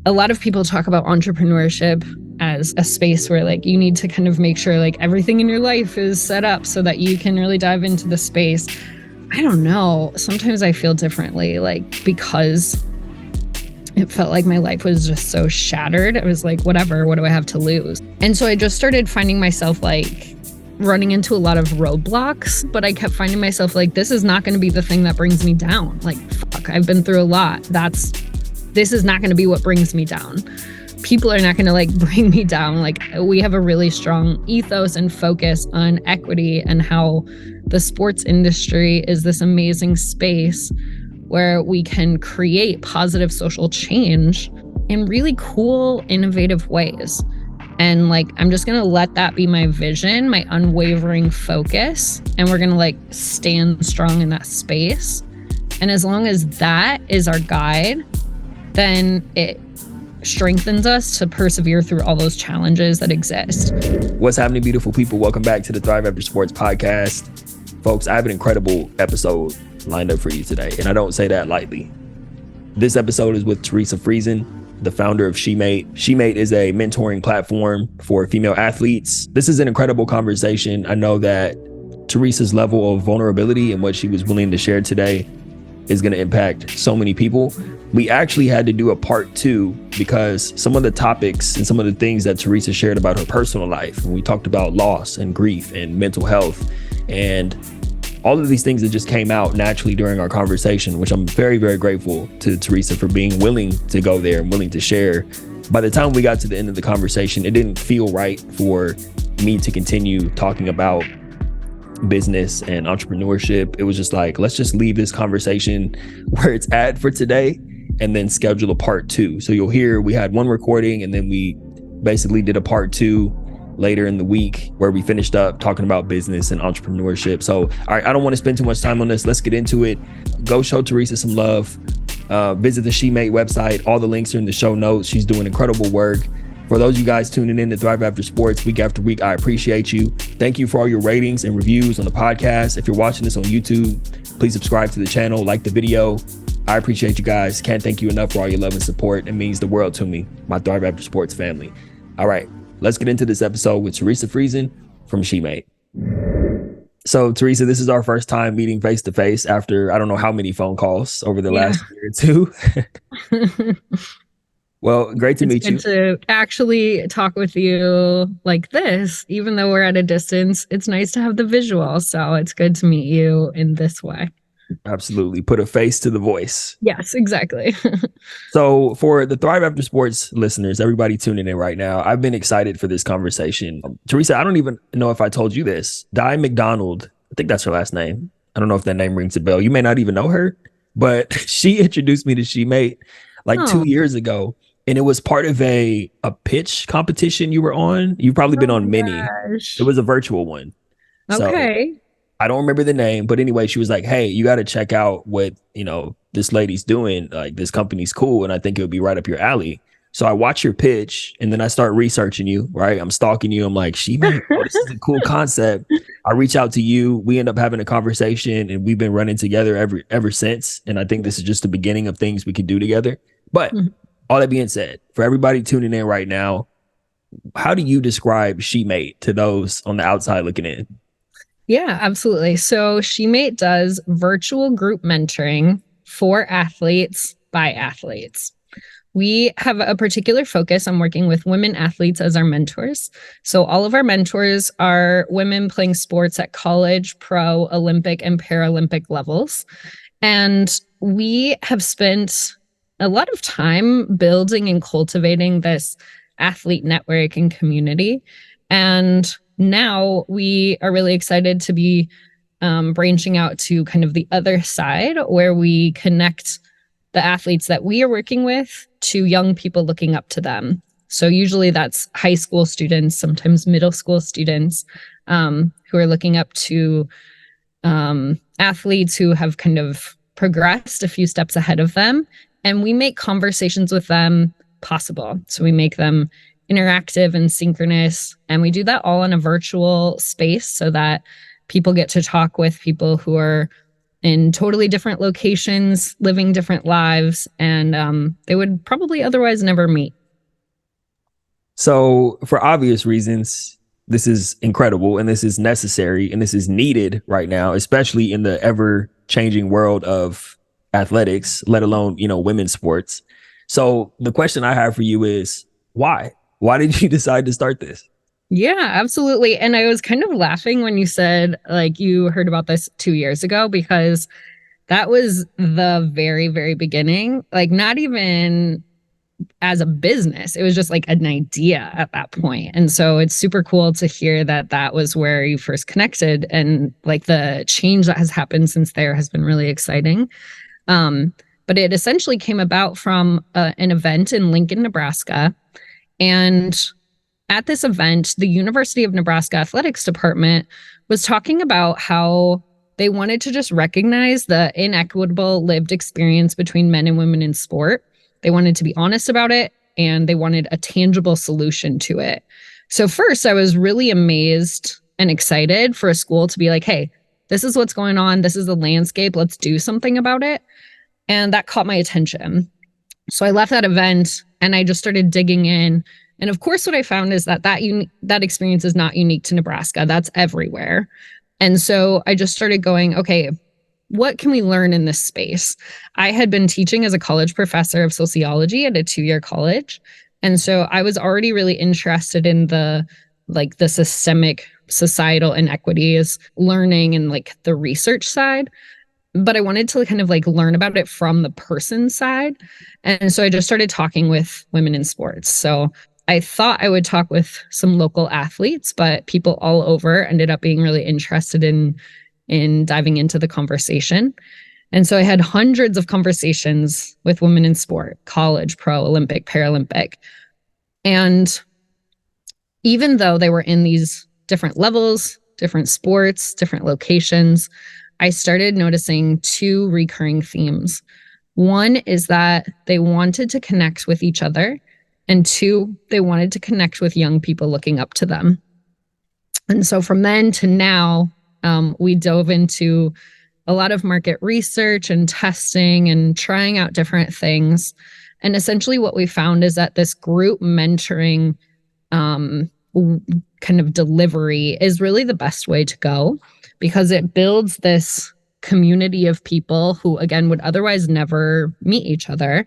a lot of people talk about entrepreneurship as a space where like you need to kind of make sure like everything in your life is set up so that you can really dive into the space. I don't know. Sometimes I feel differently, like because it felt like my life was just so shattered. It was like, whatever, what do I have to lose? And so I just started finding myself like running into a lot of roadblocks, but I kept finding myself like, this is not going to be the thing that brings me down. Like, fuck, I've been through a lot. This is not going to be what brings me down. People are not going to like bring me down. Like, we have a really strong ethos and focus on equity and how the sports industry is this amazing space where we can create positive social change in really cool, innovative ways. And like, I'm just going to let that be my vision, my unwavering focus. And we're going to like stand strong in that space. And as long as that is our guide, then it strengthens us to persevere through all those challenges that exist. What's happening, beautiful people? Welcome back to the Thrive After Sports podcast. Folks, I have an incredible episode lined up for you today, and I don't say that lightly. This episode is with Teresa Friesen, the founder of SheMate. SheMate is a mentoring platform for female athletes. This is an incredible conversation. I know that Teresa's level of vulnerability and what she was willing to share today is going to impact so many people. We actually had to do a part 2 because some of the topics and some of the things that Teresa shared about her personal life, and we talked about loss and grief and mental health and all of these things that just came out naturally during our conversation, which I'm very, very grateful to Teresa for being willing to go there and willing to share. By the time we got to the end of the conversation, it didn't feel right for me to continue talking about business and entrepreneurship. It was just like, let's just leave this conversation where it's at for today and then schedule a part 2. So you'll hear we had one recording and then we basically did a part 2 later in the week where we finished up talking about business and entrepreneurship. So, all right, I don't want to spend too much time on this. Let's get into it. Go show Teresa some love. Visit the SheMate website. All the links are in the show notes. She's doing incredible work. For those of you guys tuning in to Thrive After Sports week after week, I appreciate you. Thank you for all your ratings and reviews on the podcast. If you're watching this on YouTube, please subscribe to the channel, like the video. I appreciate you guys. Can't thank you enough for all your love and support. It means the world to me, my Thrive After Sports family. All right, let's get into this episode with Teresa Friesen from SheMate. So Teresa, this is our first time meeting face to face after I don't know how many phone calls over the last year or two. Well, great to meet you. It's good to actually talk with you like this, even though we're at a distance. It's nice to have the visual. So it's good to meet you in this way. Absolutely. Put a face to the voice. Yes, exactly. So for the Thrive After Sports listeners, everybody tuning in right now, I've been excited for this conversation. Teresa, I don't even know if I told you this. Di McDonald, I think that's her last name. I don't know if that name rings a bell. You may not even know her, but she introduced me to SheMate like 2 years ago. And it was part of a pitch competition you were on. You've probably been on many. It was a virtual one. Okay. So I don't remember the name, but anyway, she was like, hey, you got to check out what, this lady's doing. Like, this company's cool. And I think it would be right up your alley. So I watch your pitch and then I start researching you, right? I'm stalking you. I'm like, SheMate, this is a cool concept. I reach out to you. We end up having a conversation and we've been running together ever since. And I think this is just the beginning of things we can do together. But all that being said, for everybody tuning in right now, how do you describe SheMate to those on the outside looking in? Yeah, absolutely. So SheMate does virtual group mentoring for athletes by athletes. We have a particular focus on working with women athletes as our mentors. So all of our mentors are women playing sports at college, pro, Olympic, and Paralympic levels. And we have spent a lot of time building and cultivating this athlete network and community. And now we are really excited to be branching out to kind of the other side where we connect the athletes that we are working with to young people looking up to them. So usually that's high school students, sometimes middle school students who are looking up to athletes who have kind of progressed a few steps ahead of them. And we make conversations with them possible. So we make them interactive and synchronous. And we do that all in a virtual space so that people get to talk with people who are in totally different locations, living different lives, and they would probably otherwise never meet. So, for obvious reasons, this is incredible and this is necessary and this is needed right now, especially in the ever changing world of athletics, let alone, women's sports. So, the question I have for you is why? Why did you decide to start this? Yeah, absolutely. And I was kind of laughing when you said like you heard about this 2 years ago, because that was the very, very beginning. Like, not even as a business, it was just like an idea at that point. And so it's super cool to hear that that was where you first connected, and like the change that has happened since there has been really exciting. But it essentially came about from an event in Lincoln, Nebraska. And at this event, the University of Nebraska Athletics Department was talking about how they wanted to just recognize the inequitable lived experience between men and women in sport. They wanted to be honest about it, and they wanted a tangible solution to it. So first, I was really amazed and excited for a school to be like, hey, this is what's going on. This is the landscape. Let's do something about it. And that caught my attention. So I left that event and I just started digging in. And of course, what I found is that experience is not unique to Nebraska. That's everywhere. And so I just started going, okay, what can we learn in this space? I had been teaching as a college professor of sociology at a 2-year college. And so I was already really interested in the systemic societal inequities, learning and like the research side. But I wanted to kind of like learn about it from the person side. And so I just started talking with women in sports. So I thought I would talk with some local athletes, but people all over ended up being really interested in diving into the conversation. And so I had hundreds of conversations with women in sport, college, pro, Olympic, Paralympic. And even though they were in these different levels, different sports, different locations, I started noticing 2 recurring themes. One is that they wanted to connect with each other, and 2, they wanted to connect with young people looking up to them. And so from then to now, we dove into a lot of market research and testing and trying out different things. And essentially what we found is that this group mentoring kind of delivery is really the best way to go, because it builds this community of people who, again, would otherwise never meet each other.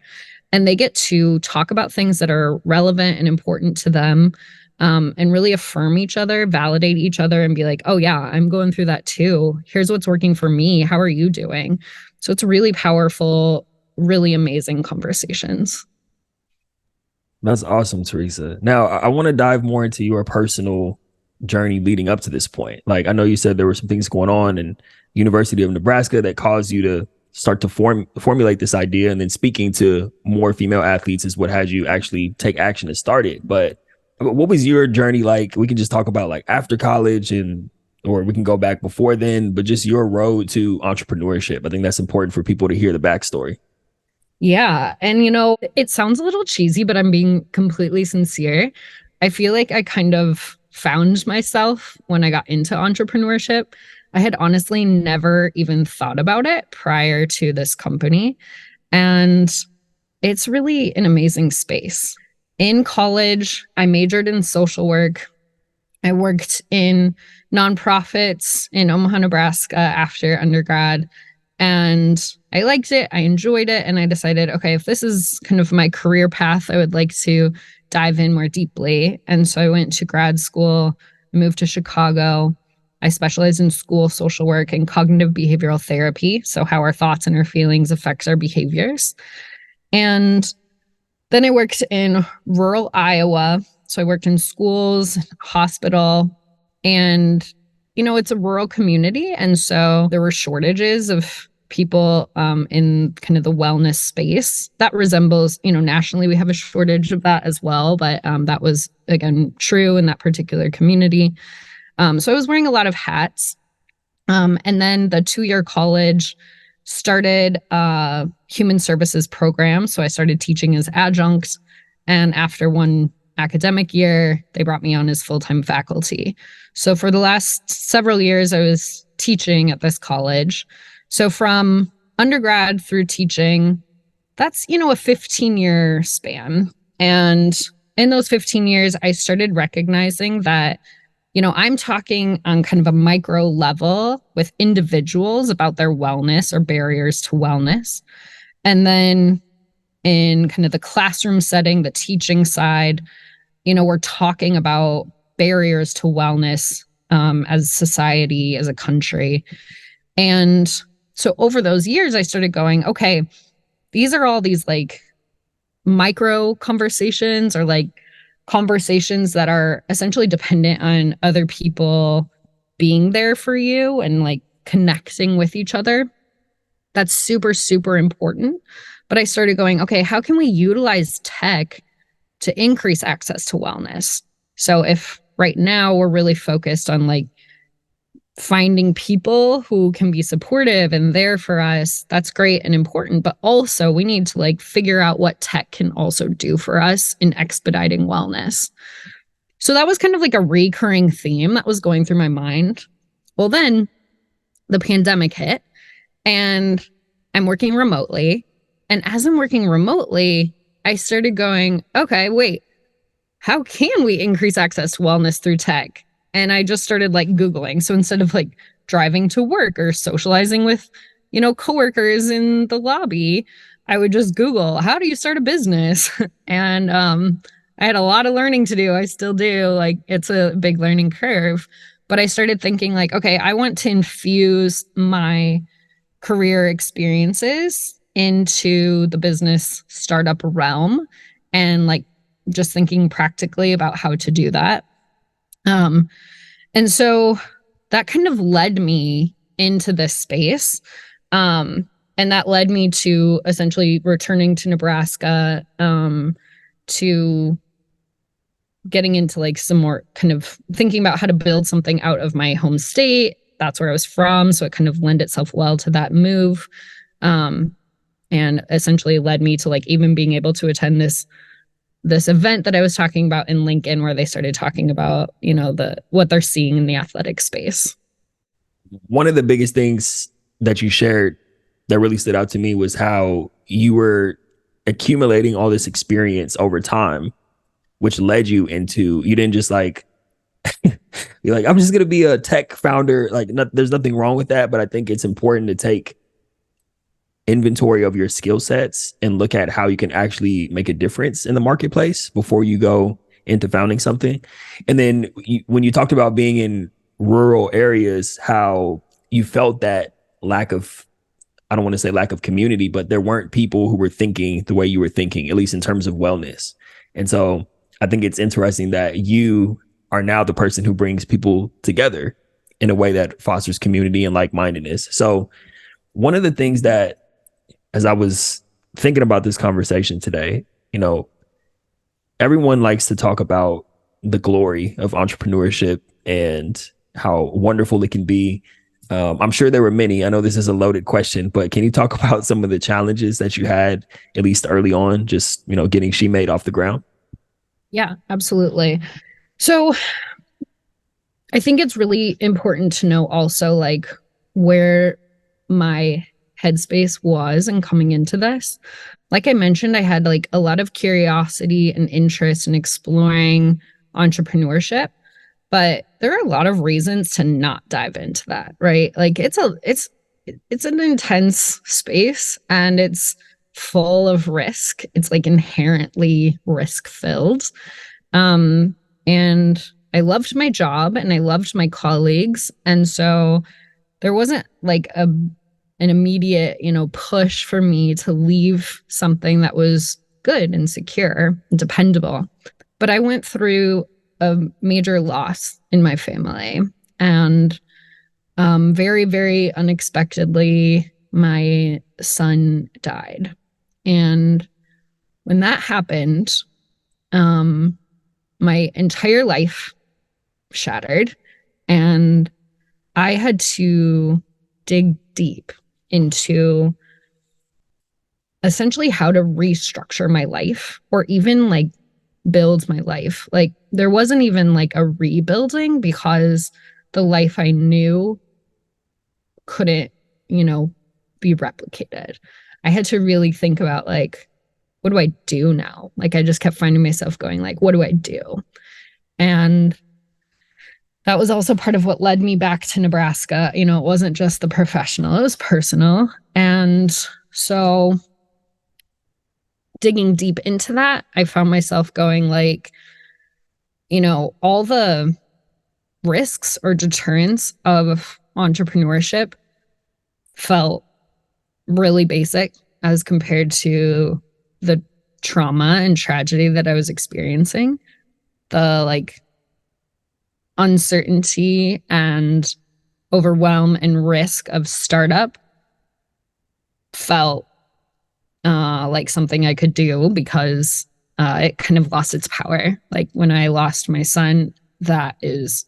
And they get to talk about things that are relevant and important to them, and really affirm each other, validate each other, and be like, oh yeah, I'm going through that too. Here's what's working for me. How are you doing? So it's really powerful, really amazing conversations. That's awesome, Teresa. Now, I want to dive more into your personal journey leading up to this point. Like, I know you said there were some things going on in University of Nebraska that caused you to start to formulate this idea, and then speaking to more female athletes is what had you actually take action to start it. But what was your journey like? We can just talk about like after college, or we can go back before then, but just your road to entrepreneurship. I think that's important for people to hear the backstory. Yeah. And, it sounds a little cheesy, but I'm being completely sincere. I feel like I kind of found myself when I got into entrepreneurship. I had honestly never even thought about it prior to this company. And it's really an amazing space. In college, I majored in social work. I worked in nonprofits in Omaha, Nebraska after undergrad. And I liked it. I enjoyed it. And I decided, okay, if this is kind of my career path, I would like to dive in more deeply. And so I went to grad school, I moved to Chicago. I specialized in school social work and cognitive behavioral therapy. So how our thoughts and our feelings affects our behaviors. And then I worked in rural Iowa. So I worked in schools, hospital, and, it's a rural community. And so there were shortages of people in kind of the wellness space. That resembles, nationally, we have a shortage of that as well. But that was, again, true in that particular community. So I was wearing a lot of hats. And then the 2-year college started a human services program. So I started teaching as adjunct. And after one academic year, they brought me on as full-time faculty. So for the last several years, I was teaching at this college. So from undergrad through teaching, that's, a 15-year span. And in those 15 years, I started recognizing that, I'm talking on kind of a micro level with individuals about their wellness or barriers to wellness. And then in kind of the classroom setting, the teaching side, we're talking about barriers to wellness as society, as a country. And so over those years, I started going, okay, these are all these like micro conversations or like conversations that are essentially dependent on other people being there for you and like connecting with each other. That's super, super important. But I started going, okay, how can we utilize tech to increase access to wellness? So if right now we're really focused on like finding people who can be supportive and there for us, that's great and important. But also we need to like figure out what tech can also do for us in expediting wellness. So that was kind of like a recurring theme that was going through my mind. Well, then the pandemic hit and I'm working remotely. And as I'm working remotely, I started going, okay, wait, how can we increase access to wellness through tech? And I just started like Googling. So instead of like driving to work or socializing with, coworkers in the lobby, I would just Google, how do you start a business? And I had a lot of learning to do. I still do. Like, it's a big learning curve. But I started thinking like, okay, I want to infuse my career experiences into the business startup realm and like just thinking practically about how to do that. And so that kind of led me into this space. And that led me to essentially returning to Nebraska, to getting into like some more kind of thinking about how to build something out of my home state. That's where I was from. So it kind of lent itself well to that move. And essentially led me to like even being able to attend this event that I was talking about in Lincoln, where they started talking about, what they're seeing in the athletic space. One of the biggest things that you shared that really stood out to me was how you were accumulating all this experience over time, which led you into, you didn't just like, you're like, I'm just going to be a tech founder. Like, there's nothing wrong with that. But I think it's important to take inventory of your skill sets and look at how you can actually make a difference in the marketplace before you go into founding something. And then when you talked about being in rural areas, how you felt that lack of, I don't want to say lack of community, but there weren't people who were thinking the way you were thinking, at least in terms of wellness. And so I think it's interesting that you are now the person who brings people together in a way that fosters community and like-mindedness. So one of the things that, as I was thinking about this conversation today, everyone likes to talk about the glory of entrepreneurship and how wonderful it can be. I'm sure there were many. I know this is a loaded question, but can you talk about some of the challenges that you had, at least early on, just, getting SheMate off the ground? Yeah, absolutely. So I think it's really important to know also like where my headspace was and coming into this. Like I mentioned, I had like a lot of curiosity and interest in exploring entrepreneurship, but there are a lot of reasons to not dive into that, right? Like it's an intense space and it's full of risk. It's like inherently risk filled. And I loved my job and I loved my colleagues. And so there wasn't like an immediate, push for me to leave something that was good and secure and dependable. But I went through a major loss in my family. And very, very unexpectedly, my son died. And when that happened, my entire life shattered. And I had to dig deep into essentially how to restructure my life or even like build my life. Like there wasn't even like a rebuilding because the life I knew couldn't, be replicated. I had to really think about like, what do I do now? Like I just kept finding myself going like, what do I do? And that was also part of what led me back to Nebraska. You know, it wasn't just the professional, it was personal. And so digging deep into that, I found myself going like, you know, all the risks or deterrents of entrepreneurship felt really basic as compared to the trauma and tragedy that I was experiencing. The like uncertainty and overwhelm and risk of startup felt like something I could do because it kind of lost its power. Like when I lost my son, that is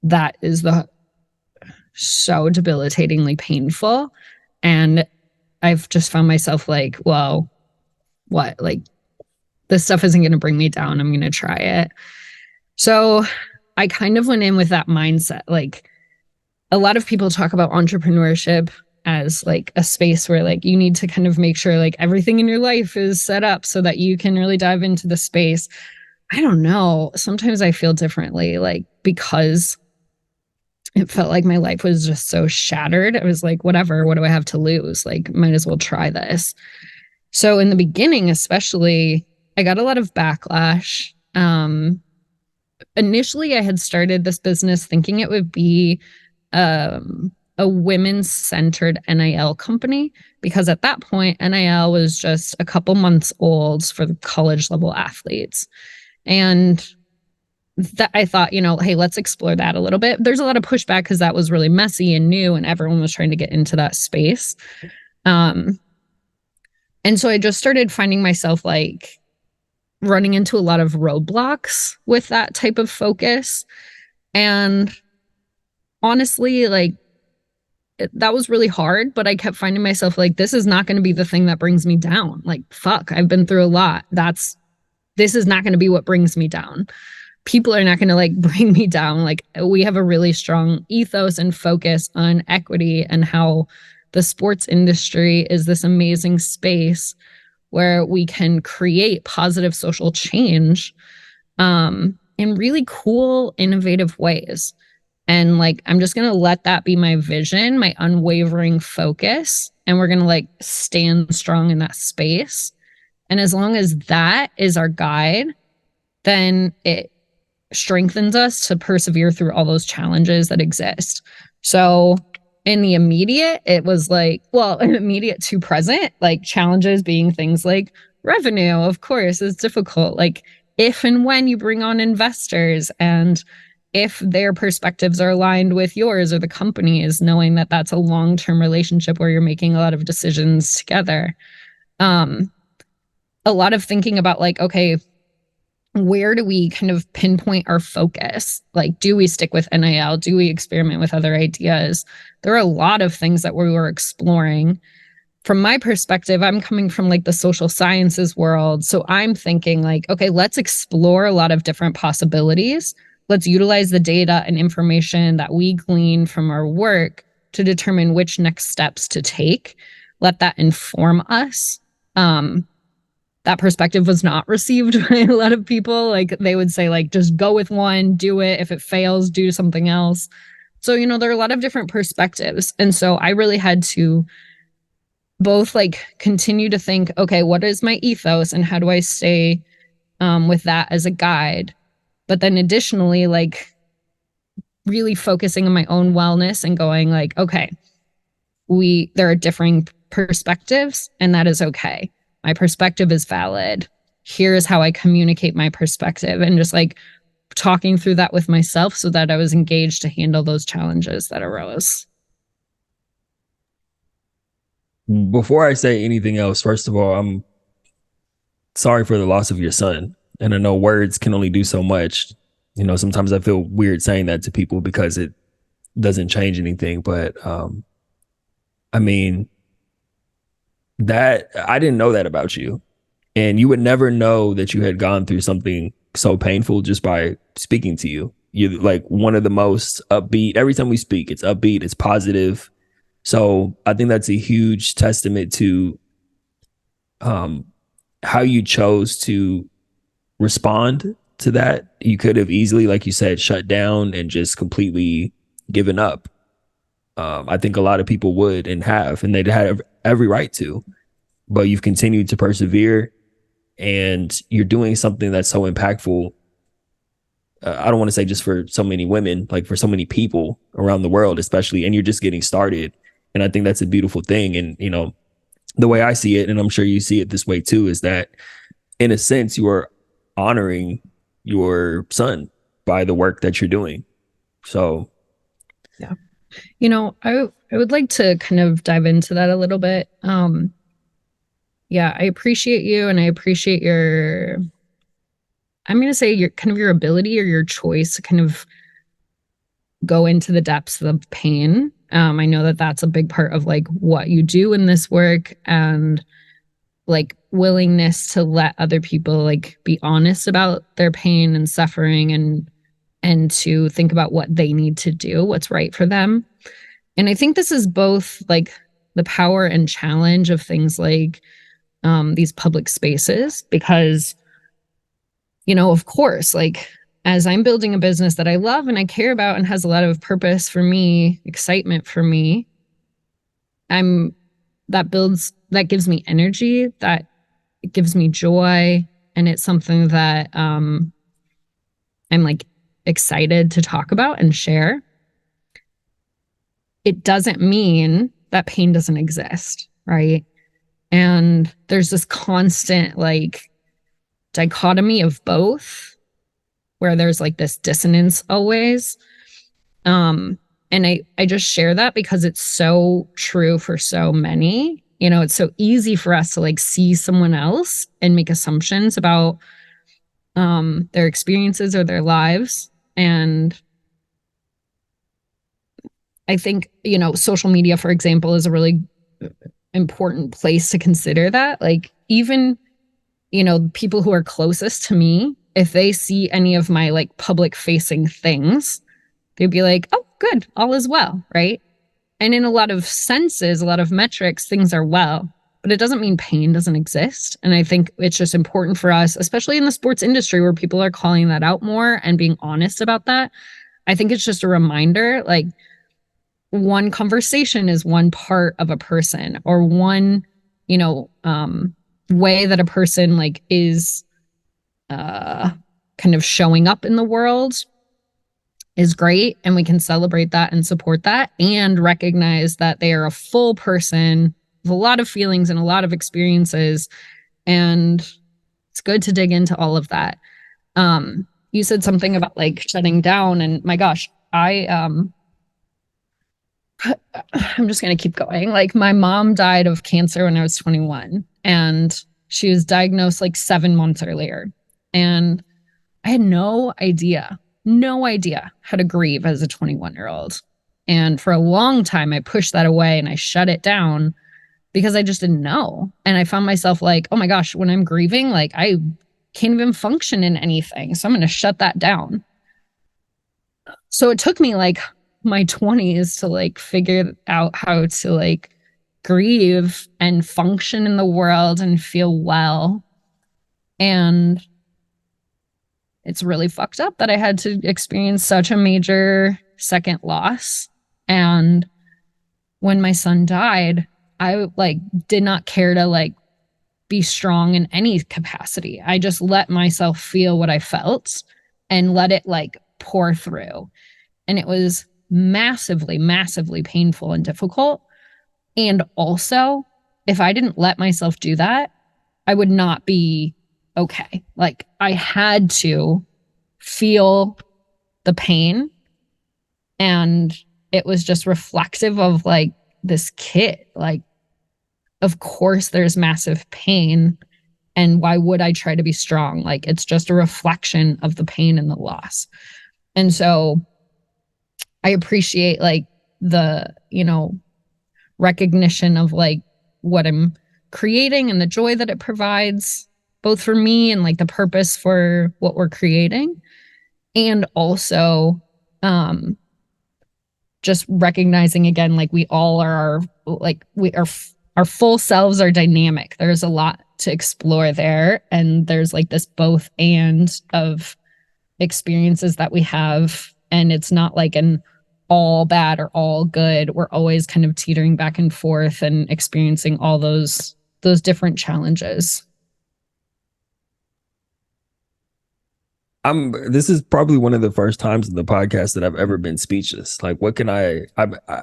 the so debilitatingly painful. And I've just found myself like, well, what? Like this stuff isn't going to bring me down. I'm going to try it. So I kind of went in with that mindset. Like a lot of people talk about entrepreneurship as like a space where like you need to kind of make sure like everything in your life is set up so that you can really dive into the space. I don't know. Sometimes I feel differently, like because it felt like my life was just so shattered. I was like, whatever, what do I have to lose? Like, might as well try this. So in the beginning, especially, I got a lot of backlash. Initially, I had started this business thinking it would be a women's centered NIL company, because at that point, NIL was just a couple months old for the college level athletes. And that I thought, you know, hey, let's explore that a little bit. There's a lot of pushback because that was really messy and new and everyone was trying to get into that space. And so I just started finding myself like running into a lot of roadblocks with that type of focus. And honestly, like that was really hard, but I kept finding myself like, this is not going to be the thing that brings me down. Like, fuck, I've been through a lot. This is not going to be what brings me down. People are not going to like bring me down. Like we have a really strong ethos and focus on equity and how the sports industry is this amazing space where we can create positive social change in really cool, innovative ways. And like, I'm just going to let that be my vision, my unwavering focus. And we're going to like stand strong in that space. And as long as that is our guide, then it strengthens us to persevere through all those challenges that exist. So in the immediate, it was like, well, immediate to present, like challenges being things like revenue, of course, is difficult. Like if and when you bring on investors and if their perspectives are aligned with yours or the company's, knowing that that's a long-term relationship where you're making a lot of decisions together. A lot of thinking about like, okay, where do we kind of pinpoint our focus? Like, do we stick with NIL? Do we experiment with other ideas? There are a lot of things that we were exploring. From my perspective, I'm coming from like the social sciences world. So I'm thinking like, okay, let's explore a lot of different possibilities. Let's utilize the data and information that we glean from our work to determine which next steps to take. Let that inform us. That perspective was not received by a lot of people. Like they would say like, just go with one, do it. If it fails, do something else. So, you know, there are a lot of different perspectives. And so I really had to both like continue to think, okay, what is my ethos and how do I stay with that as a guide? But then additionally, like really focusing on my own wellness and going like, okay, there are differing perspectives and that is okay. My perspective is valid. Here's how I communicate my perspective, and just like talking through that with myself so that I was engaged to handle those challenges that arose. Before I say anything else, first of all, I'm sorry for the loss of your son. And I know words can only do so much. You know, sometimes I feel weird saying that to people because it doesn't change anything. But I mean, that I didn't know that about you. And you would never know that you had gone through something so painful just by speaking to you. You're like one of the most upbeat. Every time we speak, it's upbeat, it's positive. So I think that's a huge testament to how you chose to respond to that. You could have easily, like you said, shut down and just completely given up. I think a lot of people would and have, and they'd had every right to, but you've continued to persevere and you're doing something that's so impactful. I don't want to say just for so many women, like for so many people around the world, especially, and you're just getting started. And I think that's a beautiful thing. And, you know, the way I see it, and I'm sure you see it this way too, is that in a sense, you are honoring your son by the work that you're doing. So, yeah. You know, I would like to kind of dive into that a little bit. Yeah, I appreciate you and I appreciate your, I'm going to say your kind of your ability or your choice to kind of go into the depths of pain. I know that that's a big part of like what you do in this work, and like willingness to let other people like be honest about their pain and suffering, and to think about what they need to do, what's right for them. And I think this is both like the power and challenge of things like these public spaces, because, you know, of course, like as I'm building a business that I love and I care about and has a lot of purpose for me, excitement for me, that gives me energy, that it gives me joy, and it's something that I'm like excited to talk about and share. It doesn't mean that pain doesn't exist, right? And there's this constant like dichotomy of both, where there's like this dissonance always. And I just share that because it's so true for so many. You know, it's so easy for us to like see someone else and make assumptions about their experiences or their lives. And I think, you know, social media, for example, is a really important place to consider that. Like, even, you know, people who are closest to me, if they see any of my like public facing things, they'd be like, oh, good, all is well, right? And in a lot of senses, a lot of metrics, things are well, but it doesn't mean pain doesn't exist. And I think it's just important for us, especially in the sports industry where people are calling that out more and being honest about that. I think it's just a reminder, like, one conversation is one part of a person, or one, you know, way that a person like is kind of showing up in the world is great, and we can celebrate that and support that and recognize that they are a full person with a lot of feelings and a lot of experiences, and it's good to dig into all of that. You said something about like shutting down, and my gosh, I'm just going to keep going. Like, my mom died of cancer when I was 21, and she was diagnosed like 7 months earlier. And I had no idea how to grieve as a 21-year-old. And for a long time, I pushed that away and I shut it down because I just didn't know. And I found myself like, oh my gosh, when I'm grieving, like I can't even function in anything. So I'm going to shut that down. So it took me like my 20s to like figure out how to like grieve and function in the world and feel well. And it's really fucked up that I had to experience such a major second loss. And when my son died, I like did not care to like be strong in any capacity. I just let myself feel what I felt and let it like pour through. And it was massively, massively painful and difficult. And also, if I didn't let myself do that, I would not be okay. Like, I had to feel the pain. And it was just reflective of like this kid. Like, of course, there's massive pain. And why would I try to be strong? Like, it's just a reflection of the pain and the loss. And so I appreciate like the, you know, recognition of like what I'm creating and the joy that it provides, both for me and like the purpose for what we're creating. And also just recognizing again, like we all are our full selves are dynamic. There's a lot to explore there. And there's like this both and of experiences that we have. And it's not like an all bad or all good. We're always kind of teetering back and forth and experiencing all those different challenges. This is probably one of the first times in the podcast that I've ever been speechless. Like, what can I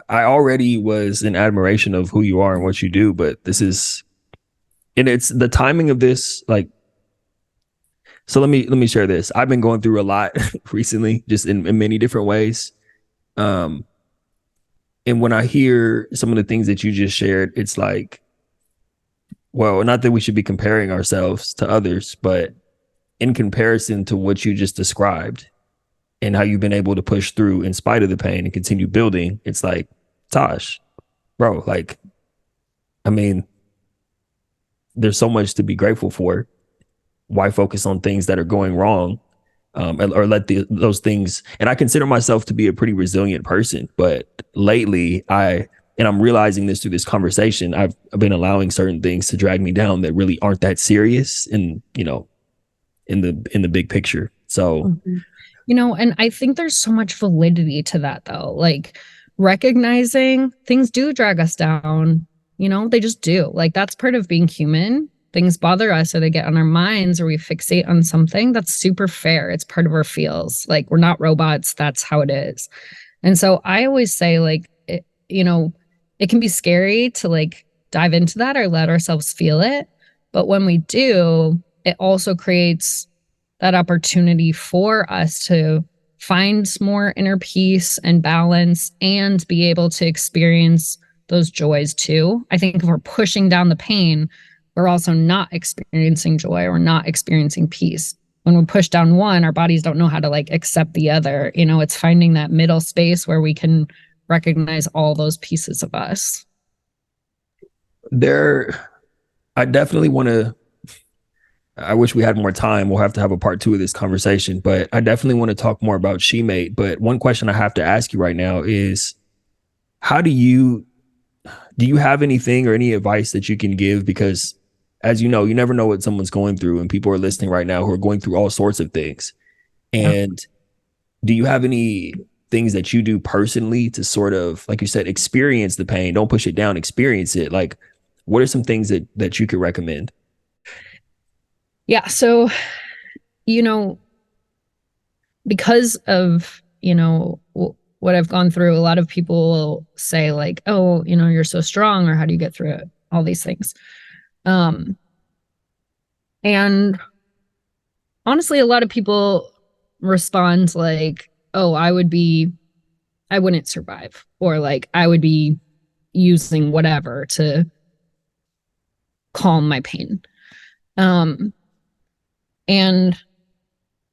already was in admiration of who you are and what you do, but this is, and it's the timing of this, like, so let me share this. I've been going through a lot recently, just in many different ways. And when I hear some of the things that you just shared, it's like, well, not that we should be comparing ourselves to others, but in comparison to what you just described and how you've been able to push through in spite of the pain and continue building, it's like, Tosh, bro, like, I mean, there's so much to be grateful for. Why focus on things that are going wrong, or let those things? And I consider myself to be a pretty resilient person, but lately I'm realizing this through this conversation, I've been allowing certain things to drag me down that really aren't that serious, and in the big picture. So, and I think there's so much validity to that, though. Like, recognizing things do drag us down, they just do. Like, that's part of being human. Things bother us, or they get on our minds, or we fixate on something. That's super fair. It's part of our feels. Like, we're not robots. That's how it is. And so I always say, like, it can be scary to like dive into that or let ourselves feel it. But when we do, it also creates that opportunity for us to find more inner peace and balance and be able to experience those joys too. I think if we're pushing down the pain, we're also not experiencing joy or not experiencing peace. When we push down one, our bodies don't know how to like accept the other. It's finding that middle space where we can recognize all those pieces of us. I definitely want to, I wish we had more time. We'll have to have a part 2 of this conversation, but I definitely want to talk more about SheMate. But one question I have to ask you right now is, how do you have anything or any advice that you can give? Because as you know, you never know what someone's going through, and people are listening right now who are going through all sorts of things. And do you have any things that you do personally to sort of, like you said, experience the pain? Don't push it down, experience it. Like, what are some things that you could recommend? Yeah. So, because of, what I've gone through, a lot of people will say like, oh, you're so strong, or how do you get through it? All these things. And honestly, a lot of people respond like, oh, I wouldn't survive, or like, I would be using whatever to calm my pain. And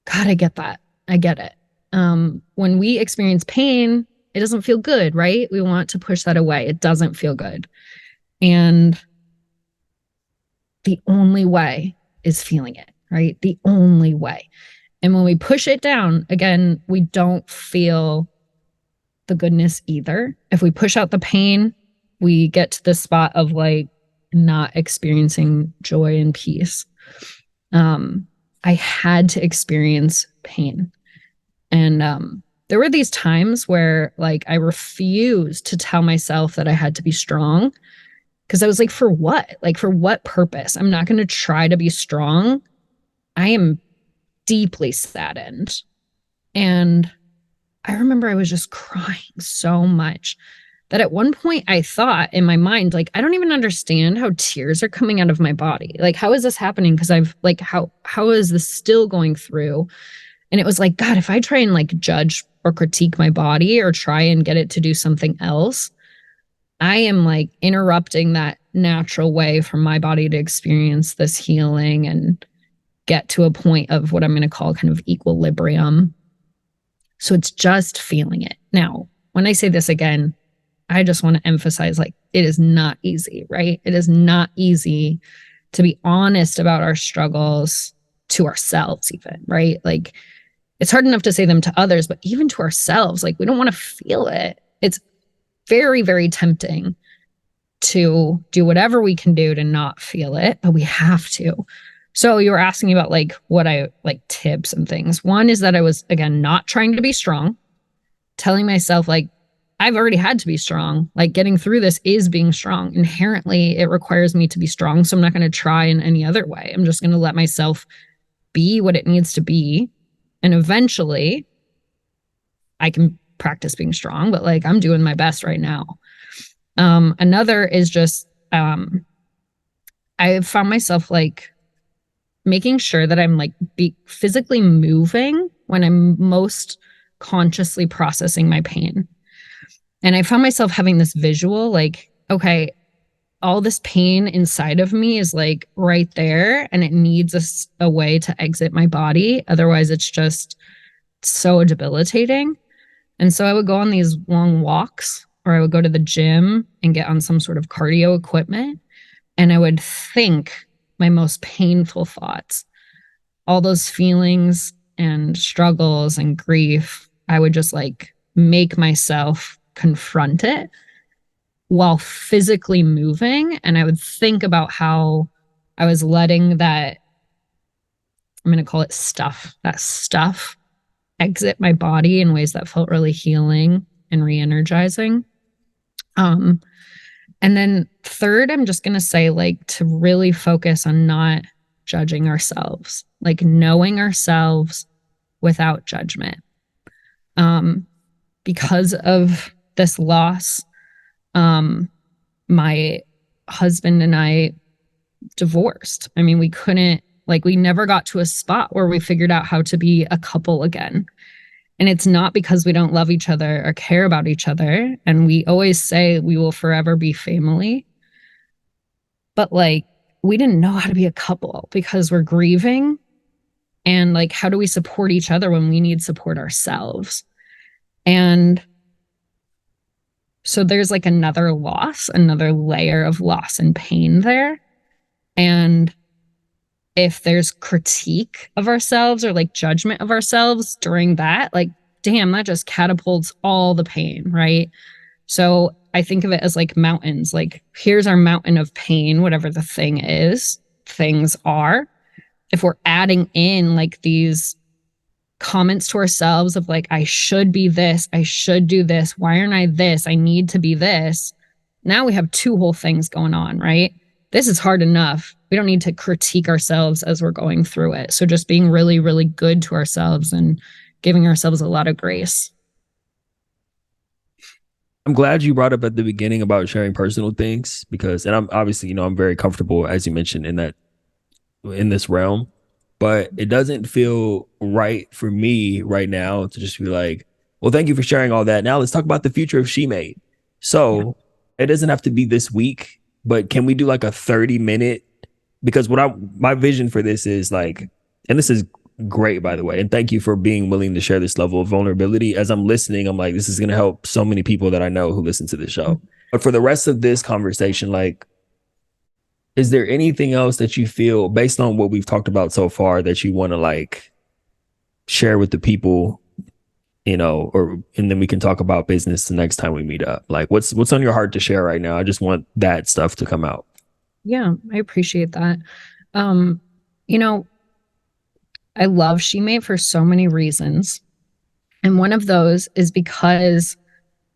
God, I get that. I get it. When we experience pain, it doesn't feel good, right? We want to push that away. It doesn't feel good. And the only way is feeling it, right? The only way. And when we push it down, again, we don't feel the goodness either. If we push out the pain, we get to the spot of like not experiencing joy and peace. I had to experience pain. And there were these times where like I refused to tell myself that I had to be strong, because I was like, for what? Like, for what purpose? I'm not going to try to be strong. I am deeply saddened. And I remember I was just crying so much that at one point I thought in my mind, like, I don't even understand how tears are coming out of my body. Like, how is this happening? Because I've like, how is this still going through? And it was like, God, if I try and like judge or critique my body or try and get it to do something else, I am like interrupting that natural way for my body to experience this healing and get to a point of what I'm going to call kind of equilibrium. So it's just feeling it. Now, when I say this again, I just want to emphasize, like, it is not easy, right? It is not easy to be honest about our struggles to ourselves even, right? Like, it's hard enough to say them to others, but even to ourselves, like, we don't want to feel it. it's very, very tempting to do whatever we can do to not feel it, but we have to. So you were asking me about like what I like tips and things. One is that I was, again, not trying to be strong, telling myself like, I've already had to be strong. Like getting through this is being strong. Inherently, it requires me to be strong. So I'm not going to try in any other way. I'm just going to let myself be what it needs to be. And eventually I can practice being strong, but like I'm doing my best right now. Another is just, I found myself like making sure that I'm like physically moving when I'm most consciously processing my pain. And I found myself having this visual, like, okay, all this pain inside of me is like right there and it needs a way to exit my body. Otherwise, it's just so debilitating. And so I would go on these long walks, or I would go to the gym and get on some sort of cardio equipment. And I would think my most painful thoughts, all those feelings and struggles and grief. I would just like make myself confront it while physically moving. And I would think about how I was letting that, I'm going to call it stuff, that stuff exit my body in ways that felt really healing and re-energizing. And then third, I'm just going to say like to really focus on not judging ourselves, like knowing ourselves without judgment. Because of this loss, my husband and I divorced. I mean, we never got to a spot where we figured out how to be a couple again. And it's not because we don't love each other or care about each other. And we always say we will forever be family. But like, we didn't know how to be a couple because we're grieving. And like, how do we support each other when we need support ourselves? And so there's like another layer of loss and pain there. And if there's critique of ourselves or like judgment of ourselves during that, like, damn, that just catapults all the pain, right? So I think of it as like mountains. Like, here's our mountain of pain, whatever the things are. If we're adding in like these comments to ourselves of like, I should be this, I should do this, why aren't I this, I need to be this. Now we have two whole things going on, right? This is hard enough. We don't need to critique ourselves as we're going through it. So just being really, really good to ourselves and giving ourselves a lot of grace. I'm glad you brought up at the beginning about sharing personal things because, and I'm obviously, I'm very comfortable, as you mentioned, in this realm, but it doesn't feel right for me right now to just be like, well, thank you for sharing all that. Now let's talk about the future of SheMate. So It doesn't have to be this week, but can we do like a 30-minute? Because my vision for this is like, and this is great, by the way, and thank you for being willing to share this level of vulnerability. As I'm listening, I'm like, this is going to help so many people that I know who listen to this show. But for the rest of this conversation, like, is there anything else that you feel based on what we've talked about so far that you want to like share with the people, and then we can talk about business the next time we meet up? Like, what's on your heart to share right now? I just want that stuff to come out. Yeah, I appreciate that. I love SheMate for so many reasons. And one of those is because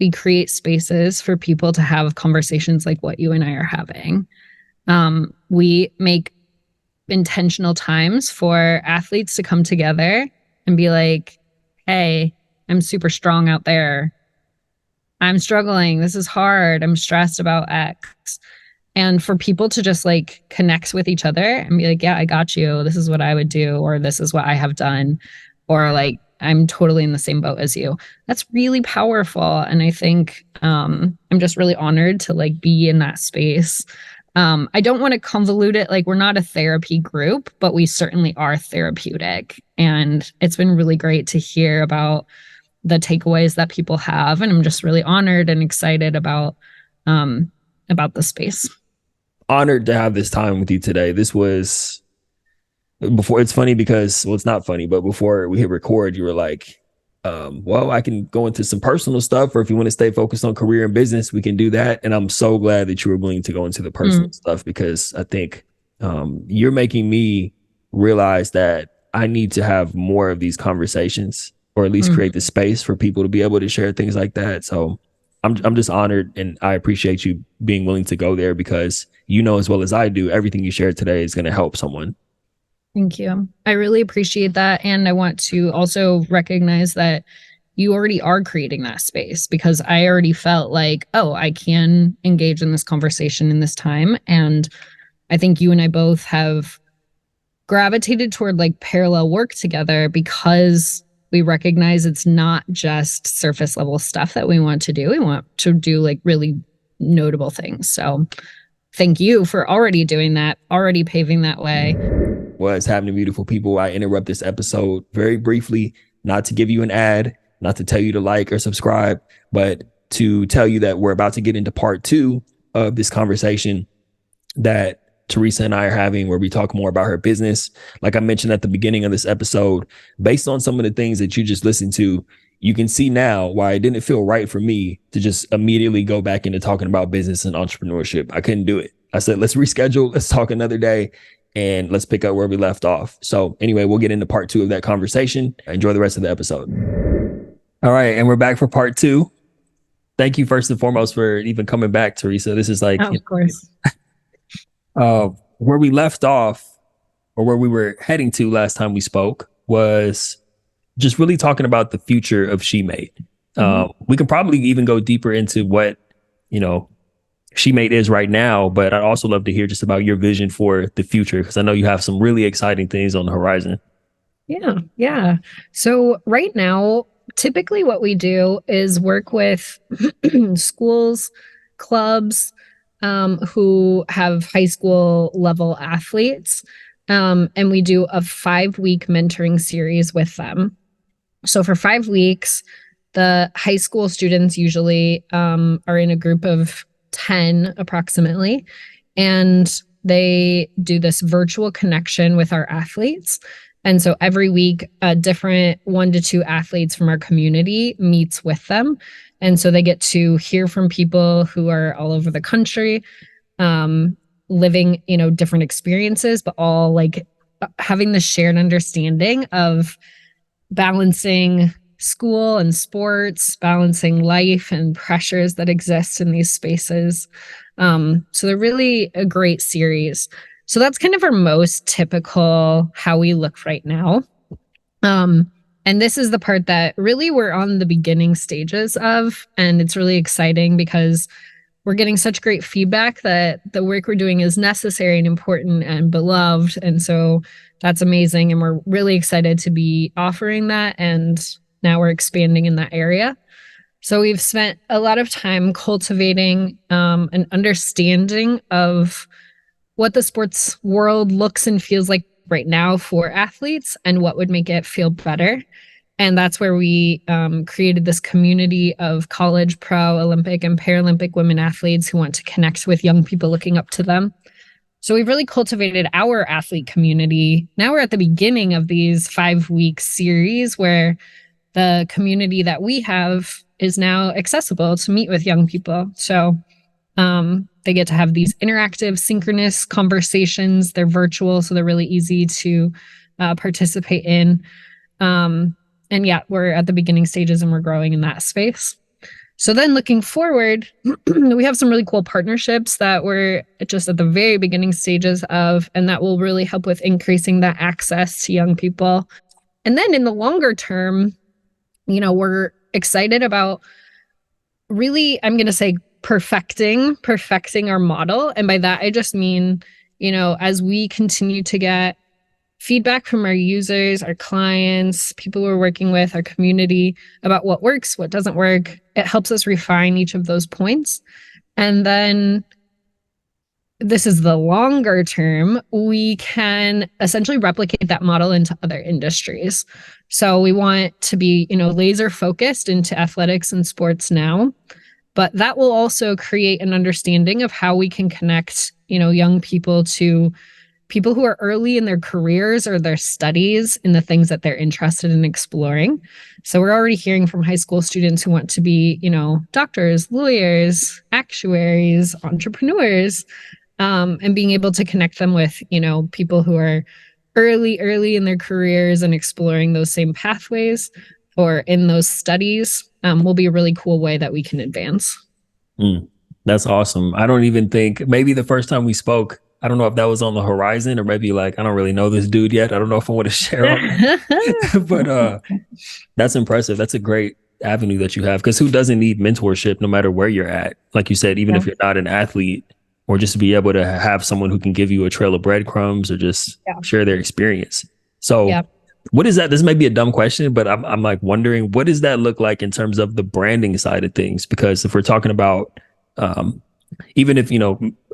we create spaces for people to have conversations like what you and I are having. We make intentional times for athletes to come together and be like, hey, I'm super strong out there. I'm struggling. This is hard. I'm stressed about X. And for people to just like connect with each other and be like, yeah, I got you. This is what I would do, or this is what I have done, or like, I'm totally in the same boat as you. That's really powerful. And I think I'm just really honored to like be in that space. I don't want to convolute it. Like, we're not a therapy group, but we certainly are therapeutic. And it's been really great to hear about the takeaways that people have. And I'm just really honored and excited about the space. Honored to have this time with you today. This was before. It's funny because, well, it's not funny, but before we hit record, you were like, well, I can go into some personal stuff, or if you want to stay focused on career and business, we can do that. And I'm so glad that you were willing to go into the personal stuff, because I think you're making me realize that I need to have more of these conversations, or at least create the space for people to be able to share things like that. So I'm just honored, and I appreciate you being willing to go there, because you know as well as I do, everything you shared today is going to help someone. Thank you. I really appreciate that. And I want to also recognize that you already are creating that space, because I already felt like, oh, I can engage in this conversation in this time. And I think you and I both have gravitated toward like parallel work together, because we recognize it's not just surface level stuff that we want to do. We want to do like really notable things. So thank you for already doing that, already paving that way. What's happening, beautiful people? I interrupt this episode very briefly, not to give you an ad, not to tell you to like or subscribe, but to tell you that we're about to get into part 2 of this conversation that Teresa and I are having, where we talk more about her business. Like I mentioned at the beginning of this episode, based on some of the things that you just listened to, you can see now why it didn't feel right for me to just immediately go back into talking about business and entrepreneurship. I couldn't do it. I said, let's reschedule. Let's talk another day, and let's pick up where we left off. So anyway, we'll get into part 2 of that conversation. Enjoy the rest of the episode. All right. And we're back for part 2. Thank you first and foremost for even coming back, Teresa. This is like, Oh, of course. Where we left off, or where we were heading to last time we spoke, was just really talking about the future of SheMate. We can probably even go deeper into what, SheMate is right now, but I'd also love to hear just about your vision for the future, because I know you have some really exciting things on the horizon. Yeah. So right now, typically what we do is work with schools, clubs, who have high school level athletes. And we do a 5-week mentoring series with them. So for 5 weeks, the high school students usually are in a group of 10 approximately, and they do this virtual connection with our athletes. And so every week, a different 1 to 2 athletes from our community meets with them. And so they get to hear from people who are all over the country, living, different experiences, but all like having the shared understanding of balancing school and sports, balancing life and pressures that exist in these spaces. So they're really a great series. So that's kind of our most typical how we look right now. And this is the part that really we're on the beginning stages of. And it's really exciting because we're getting such great feedback that the work we're doing is necessary and important and beloved. And so that's amazing. And we're really excited to be offering that. And now we're expanding in that area. So we've spent a lot of time cultivating an understanding of what the sports world looks and feels like right now for athletes and what would make it feel better. And that's where we created this community of college, pro, Olympic, and Paralympic women athletes who want to connect with young people looking up to them. So we've really cultivated our athlete community. Now we're at the beginning of these 5-week series where the community that we have is now accessible to meet with young people. So they get to have these interactive, synchronous conversations. They're virtual, so they're really easy to participate in. And yeah, we're at the beginning stages and we're growing in that space. So then looking forward, we have some really cool partnerships that we're just at the very beginning stages of, and that will really help with increasing that access to young people. And then in the longer term, we're excited about really, I'm going to say, perfecting our model. And by that, I just mean, as we continue to get feedback from our users, our clients, people we're working with, our community about what works, what doesn't work, it helps us refine each of those points. And then this is the longer term, we can essentially replicate that model into other industries. So we want to be, laser focused into athletics and sports now, but that will also create an understanding of how we can connect, young people to people who are early in their careers or their studies in the things that they're interested in exploring. So we're already hearing from high school students who want to be, doctors, lawyers, actuaries, entrepreneurs, and being able to connect them with, people who are early in their careers and exploring those same pathways or in those studies will be a really cool way that we can advance. That's awesome. I don't even think maybe the first time we spoke, I don't know if that was on the horizon or maybe like, I don't really know this dude yet. I don't know if I want to share on that. But that's impressive. That's a great avenue that you have, because who doesn't need mentorship no matter where you're at? Like you said, even if you're not an athlete, or just to be able to have someone who can give you a trail of breadcrumbs or just share their experience. So what is that? This may be a dumb question, but I'm like wondering, what does that look like in terms of the branding side of things? Because if we're talking about, even if,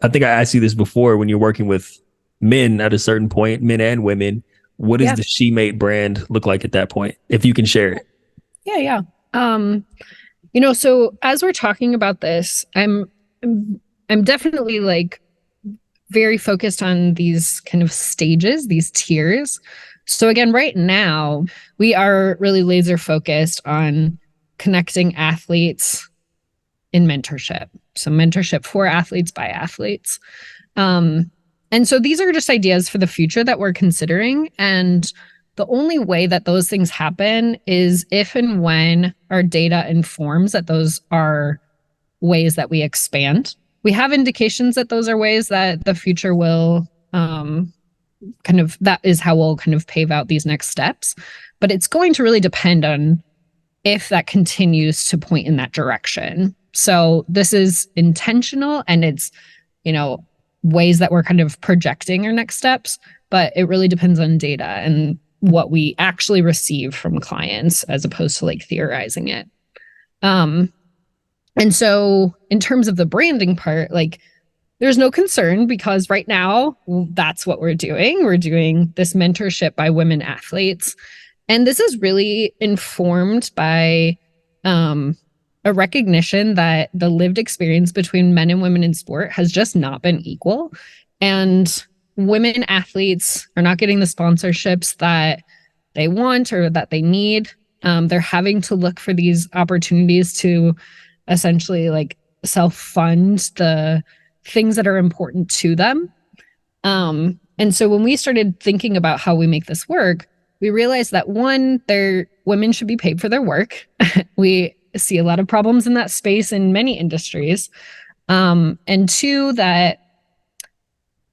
I think I asked you this before, when you're working with men at a certain point, men and women, what does the SheMate brand look like at that point? If you can share it. Yeah. So as we're talking about this, I'm definitely like very focused on these kind of stages, these tiers. So again, right now we are really laser focused on connecting athletes in mentorship. So mentorship for athletes by athletes. And so these are just ideas for the future that we're considering. And the only way that those things happen is if and when our data informs that those are ways that we expand. We have indications that those are ways that the future will that is how we'll kind of pave out these next steps. But it's going to really depend on if that continues to point in that direction. So this is intentional, and it's, ways that we're kind of projecting our next steps, but it really depends on data and what we actually receive from clients as opposed to like theorizing it. And so in terms of the branding part, like there's no concern, because right now that's what we're doing. We're doing this mentorship by women athletes. And this is really informed by a recognition that the lived experience between men and women in sport has just not been equal. And women athletes are not getting the sponsorships that they want or that they need. They're having to look for these opportunities to essentially like self-fund the things that are important to them. And so when we started thinking about how we make this work, we realized that one, women should be paid for their work. We see a lot of problems in that space in many industries. And two, that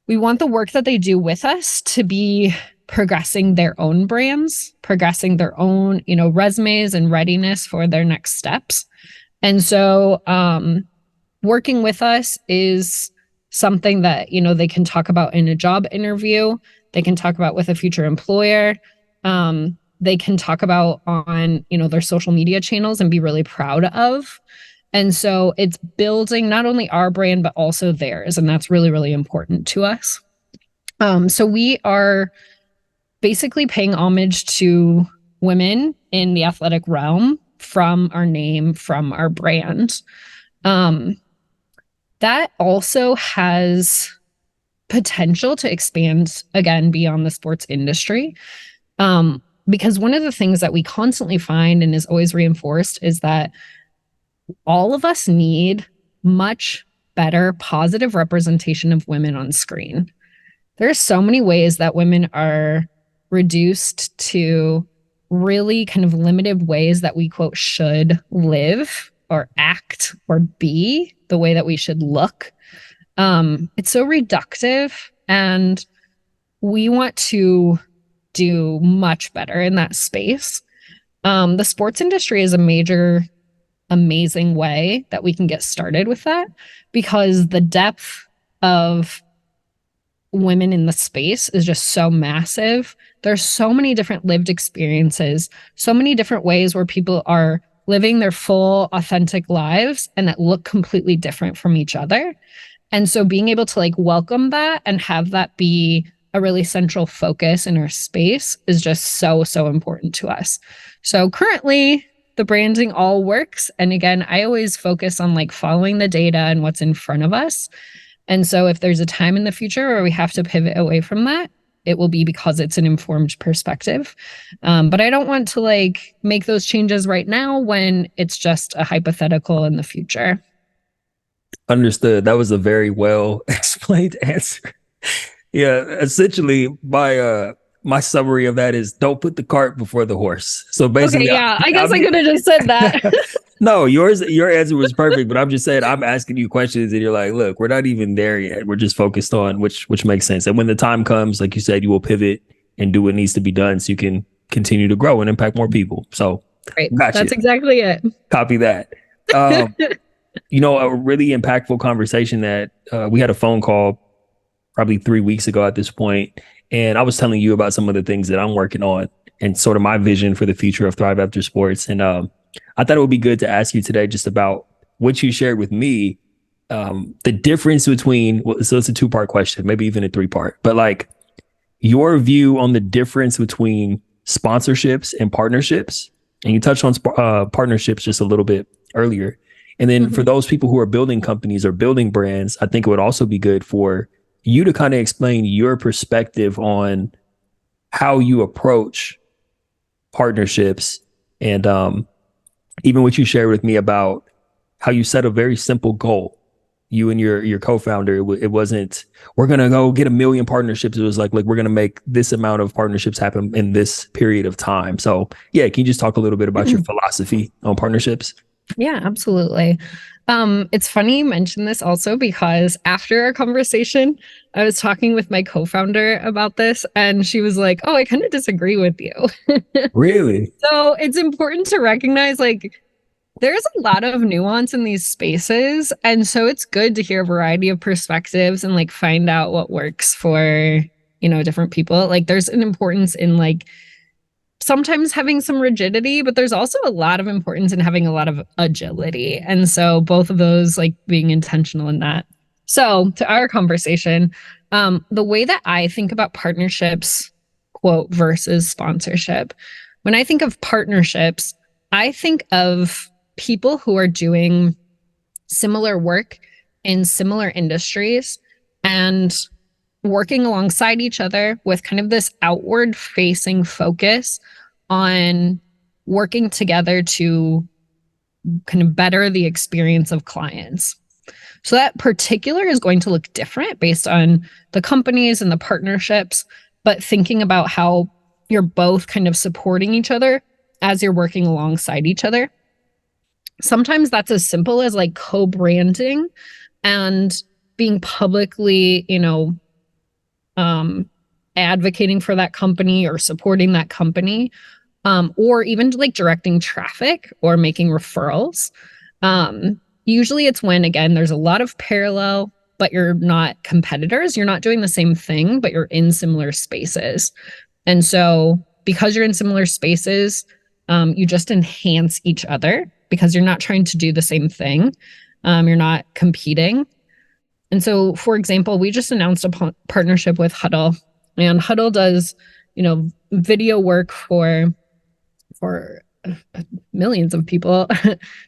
we want the work that they do with us to be progressing their own brands, progressing their own, resumes and readiness for their next steps. And so working with us is something that, they can talk about in a job interview. They can talk about with a future employer. They can talk about on, their social media channels and be really proud of. And so it's building not only our brand, but also theirs. And that's really, really important to us. So we are basically paying homage to women in the athletic realm from our name, from our brand. That also has potential to expand again beyond the sports industry. Because one of the things that we constantly find and is always reinforced is that all of us need much better positive representation of women on screen. There are so many ways that women are reduced to really kind of limited ways that we, quote, should live or act or be the way that we should look. It's so reductive, and we want to do much better in that space. The sports industry is a major, amazing way that we can get started with that, because the depth of women in the space is just so massive. There's so many different lived experiences, so many different ways where people are living their full, authentic lives and that look completely different from each other. And so being able to like welcome that and have that be a really central focus in our space is just so, so important to us. So currently the branding all works. And again, I always focus on like following the data and what's in front of us. And so if there's a time in the future where we have to pivot away from that, it will be because it's an informed perspective. But I don't want to like make those changes right now when it's just a hypothetical in the future. Understood. That was a very well explained answer. Yeah, essentially my summary of that is don't put the cart before the horse. So Okay, basically, yeah, I guess I could have just said that. no, your answer was perfect, but I'm just saying I'm asking you questions and you're like, look, we're not even there yet. We're just focused on which makes sense. And when the time comes, like you said, you will pivot and do what needs to be done so you can continue to grow and impact more people. So Right. gotcha. That's exactly it. Copy that. A really impactful conversation that we had a phone call probably 3 weeks ago at this point, and I was telling you about some of the things that I'm working on and sort of my vision for the future of Thrive After Sports. And I thought it would be good to ask you today just about what you shared with me, the difference between, so it's a 2-part question, maybe even a 3-part, but like your view on the difference between sponsorships and partnerships. And you touched on partnerships just a little bit earlier. And then for those people who are building companies or building brands, I think it would also be good for you to kind of explain your perspective on how you approach partnerships and even what you shared with me about how you set a very simple goal. You and your co-founder, it wasn't, we're going to go get 1 million partnerships. It was like we're going to make this amount of partnerships happen in this period of time. So yeah, can you just talk a little bit about your philosophy on partnerships? Yeah, absolutely. It's funny you mentioned this also because after our conversation, I was talking with my co-founder about this and she was like, oh, I kind of disagree with you. Really? So it's important to recognize like there's a lot of nuance in these spaces. And so it's good to hear a variety of perspectives and like find out what works for, different people. Like there's an importance in like sometimes having some rigidity, but there's also a lot of importance in having a lot of agility. And so both of those, like being intentional in that. So to our conversation, the way that I think about partnerships, quote, versus sponsorship, when I think of partnerships, I think of people who are doing similar work in similar industries and working alongside each other with kind of this outward facing focus on working together to kind of better the experience of clients. So that particular is going to look different based on the companies and the partnerships, but thinking about how you're both kind of supporting each other as you're working alongside each other. Sometimes that's as simple as like co-branding and being publicly, advocating for that company or supporting that company, or even like directing traffic or making referrals. Usually it's when, again, there's a lot of parallel, but you're not competitors. You're not doing the same thing, but you're in similar spaces. And so because you're in similar spaces, you just enhance each other because you're not trying to do the same thing. You're not competing. And so, for example, we just announced a partnership with Huddle, and Huddle does, video work for millions of people,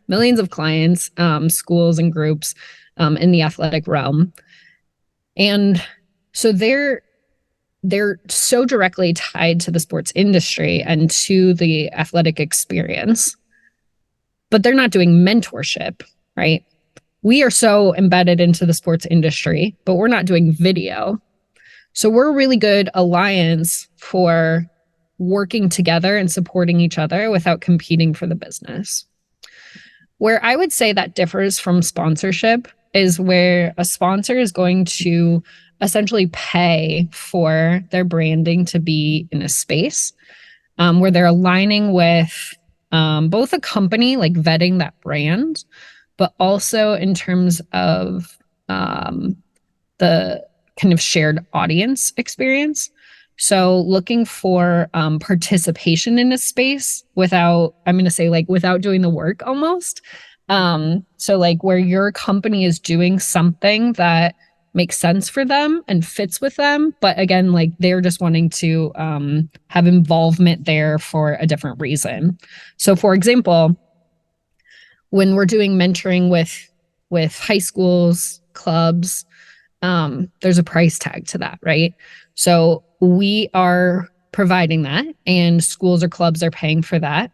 millions of clients, schools and groups in the athletic realm. And so they're so directly tied to the sports industry and to the athletic experience, but they're not doing mentorship, right? We are so embedded into the sports industry, but we're not doing video. So we're a really good alliance for working together and supporting each other without competing for the business. Where I would say that differs from sponsorship is where a sponsor is going to essentially pay for their branding to be in a space where they're aligning with both a company, like vetting that brand, but also in terms of the kind of shared audience experience. So looking for participation in a space without, I'm going to say like without doing the work almost. So like where your company is doing something that makes sense for them and fits with them. But again, like they're just wanting to have involvement there for a different reason. So for example, when we're doing mentoring with high schools, clubs, there's a price tag to that, right? So we are providing that, and schools or clubs are paying for that.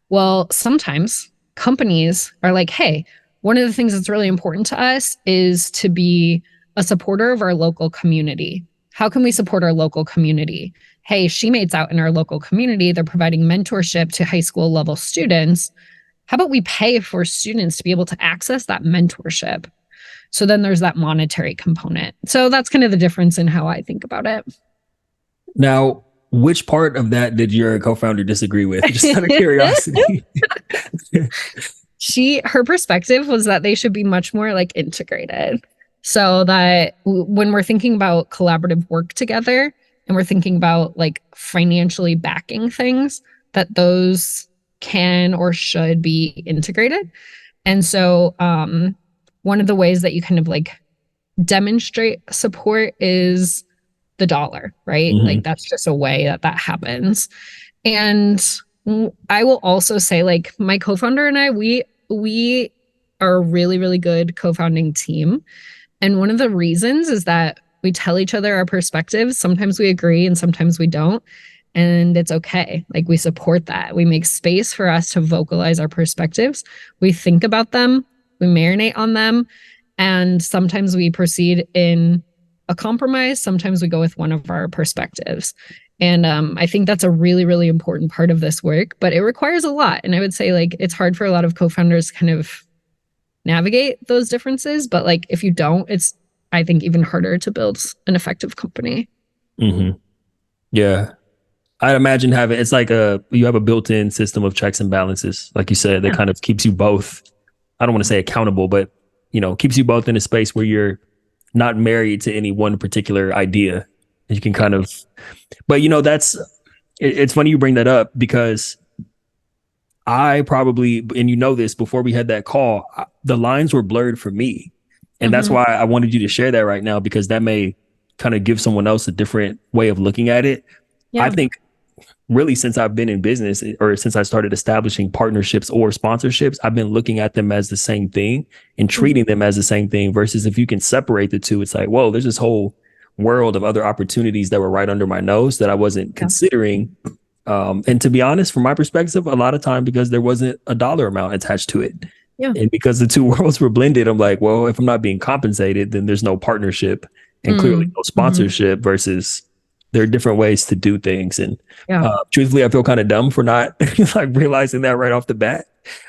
Well, sometimes companies are like, hey, one of the things that's really important to us is to be a supporter of our local community. How can we support our local community? Hey, SheMate's out in our local community. They're providing mentorship to high school level students. How about we pay for students to be able to access that mentorship? So then there's that monetary component. So that's kind of the difference in how I think about it. Now, which part of that did your co-founder disagree with? Just out of curiosity. Her perspective was that they should be much more like integrated. So that when we're thinking about collaborative work together and we're thinking about like financially backing things, that those can or should be integrated. And so one of the ways that you kind of like demonstrate support is the dollar, right? Mm-hmm. Like that's just a way that happens. And I will also say, like, my co-founder and I, we are a really, really good co-founding team. And one of the reasons is that we tell each other our perspectives. Sometimes we agree and sometimes we don't. And it's okay. Like, we support that. We make space for us to vocalize our perspectives. We think about them, we marinate on them. And sometimes we proceed in a compromise. Sometimes we go with one of our perspectives. And I think that's a really, really important part of this work, but it requires a lot. And I would say, like, it's hard for a lot of co-founders to kind of navigate those differences. But like, if you don't, it's, I think, even harder to build an effective company. Mm-hmm. Yeah. I'd imagine it's like you have a built-in system of checks and balances, like you said, that kind of keeps you both, I don't want to say accountable, but, keeps you both in a space where you're not married to any one particular idea. You can kind of, but it's funny you bring that up, because I probably, and this before we had that call, the lines were blurred for me. And that's why I wanted you to share that right now, because that may kind of give someone else a different way of looking at it. Yeah. I think really, since I've been in business, or since I started establishing partnerships or sponsorships, I've been looking at them as the same thing and treating them as the same thing, versus if you can separate the two, it's like, whoa, there's this whole world of other opportunities that were right under my nose that I wasn't considering. And to be honest, from my perspective, a lot of time, because there wasn't a dollar amount attached to it. Yeah. And because the two worlds were blended, I'm like, well, if I'm not being compensated, then there's no partnership and clearly no sponsorship, versus there are different ways to do things. And truthfully, I feel kind of dumb for not like realizing that right off the bat.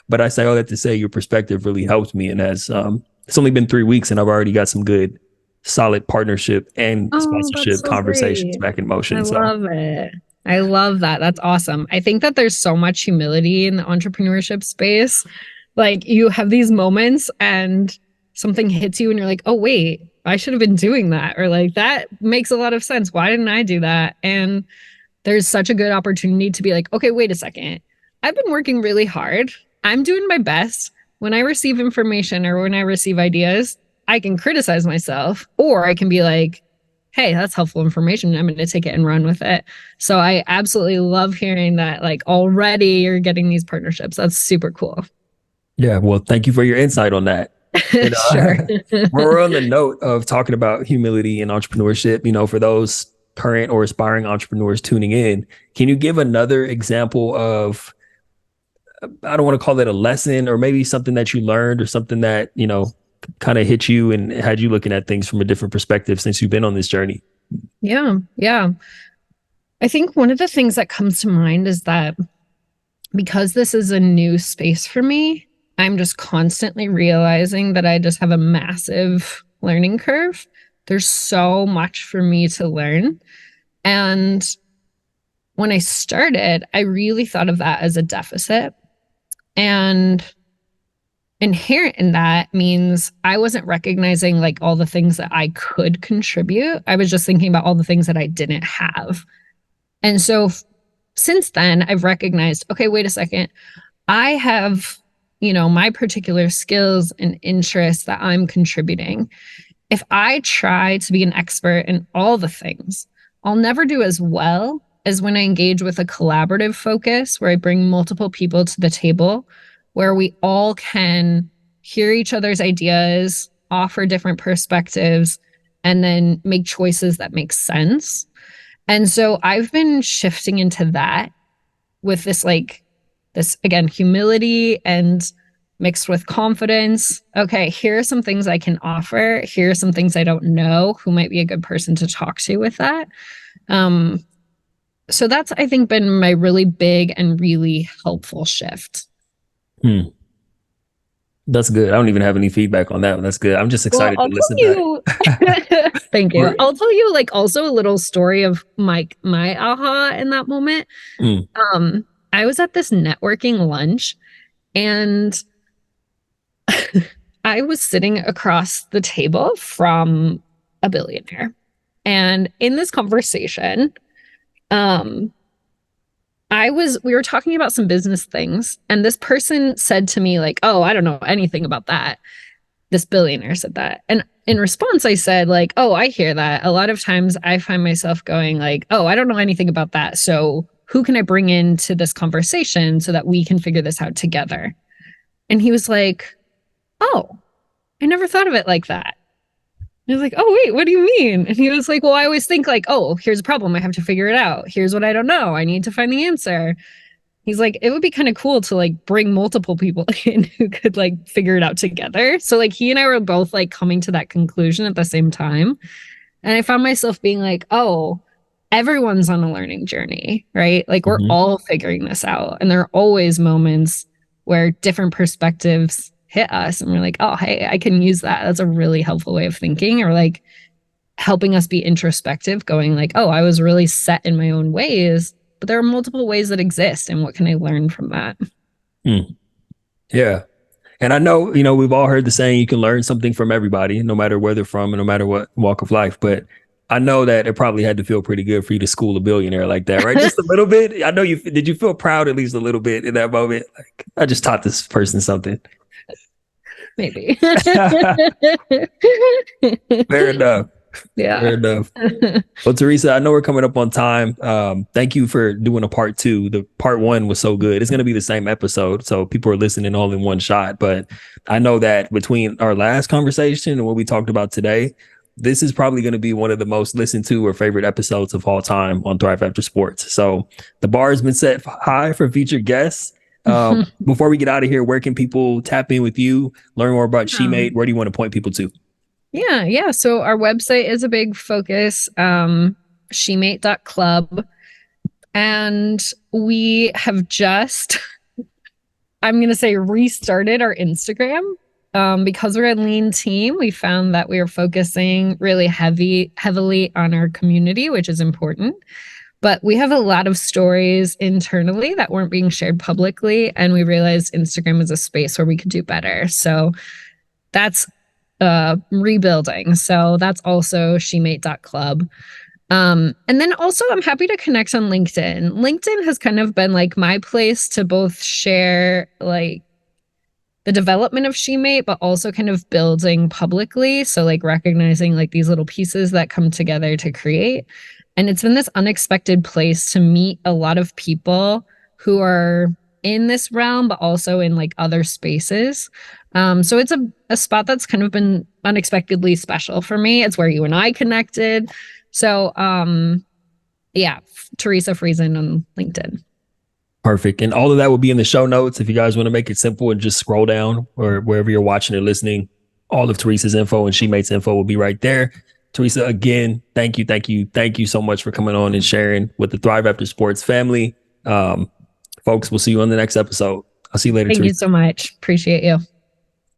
But I say all that to say your perspective really helped me. And as it's only been 3 weeks and I've already got some good, solid partnership and sponsorship conversations back in motion. I love it. I love that. That's awesome. I think that there's so much humility in the entrepreneurship space. Like, you have these moments and something hits you and you're like, oh, wait, I should have been doing that. Or like, that makes a lot of sense. Why didn't I do that? And there's such a good opportunity to be like, okay, wait a second. I've been working really hard. I'm doing my best. When I receive information or when I receive ideas, I can criticize myself, or I can be like, hey, that's helpful information. I'm going to take it and run with it. So I absolutely love hearing that, like, already you're getting these partnerships. That's super cool. Yeah. Well, thank you for your insight on that. And, sure. We're on the note of talking about humility and entrepreneurship, for those current or aspiring entrepreneurs tuning in, can you give another example of, I don't want to call it a lesson, or maybe something that you learned, or something that, kind of hit you and had you looking at things from a different perspective since you've been on this journey? Yeah. I think one of the things that comes to mind is that because this is a new space for me, I'm just constantly realizing that I just have a massive learning curve. There's so much for me to learn. And when I started, I really thought of that as a deficit. And inherent in that means I wasn't recognizing like all the things that I could contribute. I was just thinking about all the things that I didn't have. And so since then, I've recognized, okay, wait a second. I have, my particular skills and interests that I'm contributing. If I try to be an expert in all the things, I'll never do as well as when I engage with a collaborative focus where I bring multiple people to the table, where we all can hear each other's ideas, offer different perspectives, and then make choices that make sense. And so I've been shifting into that with this, like, this, again, humility and mixed with confidence. Okay, here are some things I can offer. Here are some things I don't know. Who might be a good person to talk to with that? So that's, I think, been my really big and really helpful shift. That's good. I don't even have any feedback on that one. That's good. I'm just excited to listen to that. Thank you. I'll tell you, like, also a little story of my aha in that moment. I was at this networking lunch, and I was sitting across the table from a billionaire. And in this conversation, we were talking about some business things, and this person said to me, like, oh, I don't know anything about that. This billionaire said that. And in response, I said, like, oh, I hear that. A lot of times I find myself going like, oh, I don't know anything about that. So who can I bring into this conversation so that we can figure this out together? And he was like, oh, I never thought of it like that. I was like, oh, wait, what do you mean? And he was like, well, I always think like, oh, here's a problem. I have to figure it out. Here's what I don't know. I need to find the answer. He's like, it would be kind of cool to like bring multiple people in who could like figure it out together. So like he and I were both like coming to that conclusion at the same time. And I found myself being like, oh, everyone's on a learning journey, right? Like we're all figuring this out. And there are always moments where different perspectives hit us and we're like, oh, hey, I can use that. That's a really helpful way of thinking, or like helping us be introspective, going like, oh, I was really set in my own ways, but there are multiple ways that exist. And what can I learn from that? Yeah. And I know, we've all heard the saying, you can learn something from everybody, no matter where they're from and no matter what walk of life. But I know that it probably had to feel pretty good for you to school a billionaire like that, right? Just a little bit. I know did you feel proud at least a little bit in that moment? Like, I just taught this person something. Maybe. Fair enough. Yeah. Fair enough. Well, Teresa, I know we're coming up on time. Thank you for doing a part 2. The part 1 was so good. It's going to be the same episode, so people are listening all in one shot. But I know that between our last conversation and what we talked about today, this is probably going to be one of the most listened to or favorite episodes of all time on Thrive After Sports. So the bar has been set high for featured guests. Before we get out of here, where can people tap in with you, learn more about SheMate? Where do you want to point people to? Yeah. So our website is a big focus, SheMate.club. And we have just, I'm going to say, restarted our Instagram. Because we're a lean team, we found that we are focusing really heavily on our community, which is important. But we have a lot of stories internally that weren't being shared publicly. And we realized Instagram is a space where we could do better. So that's rebuilding. So that's also SheMate.club. And then also I'm happy to connect on LinkedIn. LinkedIn has kind of been like my place to both share like the development of SheMate, but also kind of building publicly. So like recognizing like these little pieces that come together to create. And it's been this unexpected place to meet a lot of people who are in this realm, but also in like other spaces. So it's a spot that's kind of been unexpectedly special for me. It's where you and I connected. So yeah, Teresa Friesen on LinkedIn. Perfect. And all of that will be in the show notes. If you guys want to make it simple and just scroll down or wherever you're watching or listening, all of Teresa's info and SheMate's info will be right there. Teresa, again, thank you so much for coming on and sharing with the Thrive After Sports family. Folks, we'll see you on the next episode. I'll see you later. Thank you so much. Appreciate you.